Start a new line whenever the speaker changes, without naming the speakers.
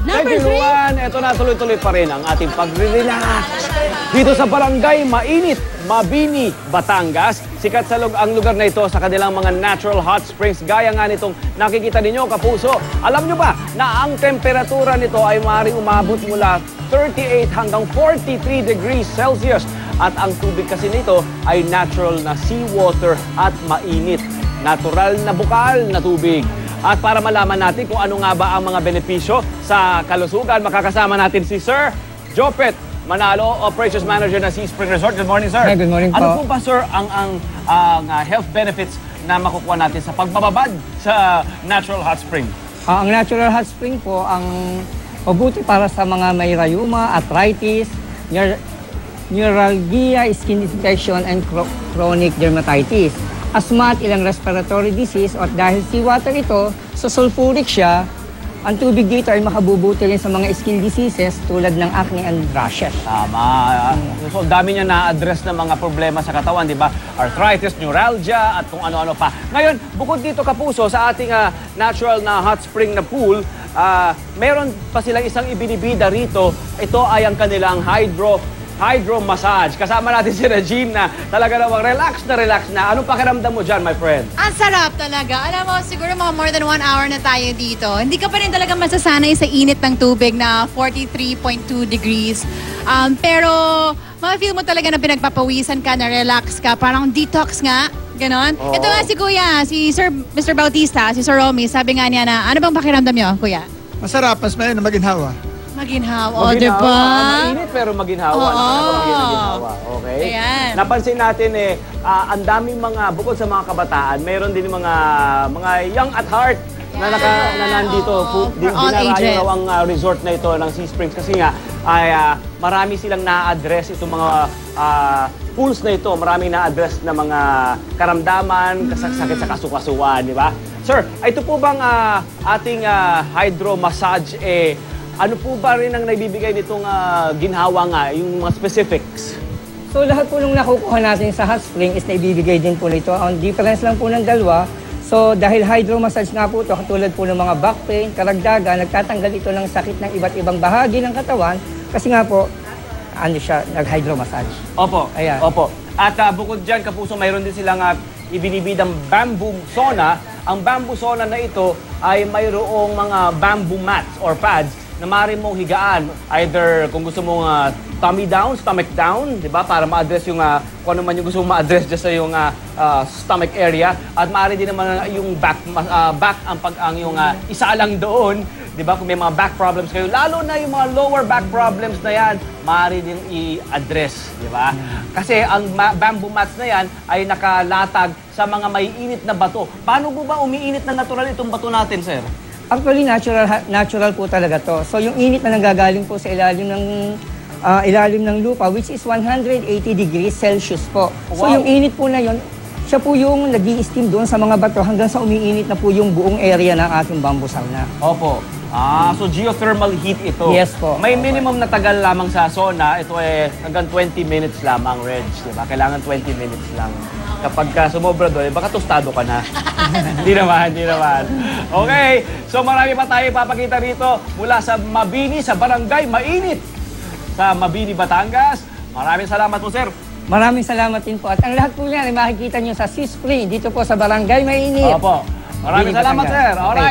Number 3. Ito na, tuloy-tuloy pa rin ang ating pagre-relax. Dito sa Barangay Mainit, Mabini, Batangas. Sikat sa ang lugar na ito sa kanilang mga natural hot springs. Gaya nga nitong nakikita ninyo, kapuso. Alam nyo ba na ang temperatura nito ay maaaring umabot mula 38 hanggang 43 degrees Celsius. At ang tubig kasi nito ay natural na seawater at mainit. Natural na bukal na tubig. At para malaman natin kung ano nga ba ang mga benepisyo sa kalusugan, makakasama natin si Sir Jopet Manalo, Operations Manager ng Sea Spring Resort. Good morning, sir.
Hi, good morning po.
Ano po ba, sir, ang health benefits na makukuha natin sa pagbababad sa natural hot spring?
Ang natural hot spring po, ang mabuti para sa mga may rheuma, arthritis, neuralgia, skin infection, and chronic dermatitis. Asthma at ilang respiratory disease at dahil seawater ito, so sulfuric siya, ang tubig dito ay makabubuti rin sa mga skin diseases tulad ng acne and rashes.
Tama. So, dami niya na-address na mga problema sa katawan, di ba? Arthritis, neuralgia, at kung ano-ano pa. Ngayon, bukod dito, kapuso, sa ating natural na hot spring na pool, meron pa silang isang ibinibida rito. Ito ay ang kanilang hydro massage. Kasama natin si Regine na talaga namang relax na. Anong pakiramdam mo dyan, my friend?
Ang sarap talaga. Alam mo, siguro mga more than 1 hour na tayo dito. Hindi ka pa rin talaga masasanay sa init ng tubig na 43.2 degrees. Pero, ma-feel mo talaga na pinagpapawisan ka, na relax ka. Parang detox nga. Ganon.
Oo.
Ito nga si Kuya, si Mr. Bautista, si Sir Romy, sabi nga niya na, ano bang pakiramdam niyo, Kuya?
Masarap, mas may na maginhawa.
Maginhawa. O, diba?
Mainit pero maginhawa. Maginhawa. Okay?
Ayan.
Napansin natin ang daming mga, bukod sa mga kabataan, meron din mga young at heart na nandito. Dinarayo ang resort na ito ng Sea Springs kasi nga ay marami silang na-address itong mga pools na ito. Marami na-address na mga karamdaman, kasakit sa kasukasuan, di ba? Sir, ito po bang ating hydro massage ano po ba rin ang naibibigay nitong ginhawa nga, yung mga specifics?
So lahat po nung nakukuha natin sa hot spring is naibibigay din po nito. Ang difference lang po ng dalawa, so dahil hydro massage nga po ito, katulad po ng mga back pain, karagdagan, nagtatanggal ito ng sakit ng iba't ibang bahagi ng katawan kasi nga po, ano siya, nag-hydro massage.
Opo,
Ayan.
opo. At bukod dyan, kapuso, mayroon din silang ibinibidang bamboo sauna. Ang bamboo sauna na ito ay mayroong mga bamboo mats or pads na maaari mong higaan. Either kung gusto mong tummy down, stomach down, di ba? Para ma-address yung kung ano man yung gusto mong ma-address dyan sa yung stomach area. At maaari din naman yung back ang yung isa lang doon. Di ba? Kung may mga back problems kayo, lalo na yung mga lower back problems na yan, maaari din i-address. Di ba? Kasi ang bamboo mats na yan ay nakalatag sa mga maiinit na bato. Paano po ba umiinit na natural itong bato natin, sir?
Actually, natural po talaga to. So yung init na nanggagaling po sa ilalim ng lupa, which is 180 degrees Celsius po.
Wow.
So yung init po na yun, siya po yung nag-i-steam doon sa mga bato hanggang sa umiinit na po yung buong area ng ating bamboo sauna.
Opo. So geothermal heat ito.
Yes po.
May minimum na tagal lamang sa sauna. Ito hanggang 20 minutes lamang, Reg. Diba? Kailangan 20 minutes lang. Kapag sumobra doon, baka tostado ka na. Hindi naman. Okay. So marami pa tayo ipapakita rito mula sa Mabini, sa Barangay Mainit, sa Mabini, Batangas. Maraming salamat po, sir.
Maraming salamat din po. At ang lahat po yan ay makikita nyo sa Sea Spring dito po sa Barangay Mainit.
Opo. Maraming salamat, sir. Alright.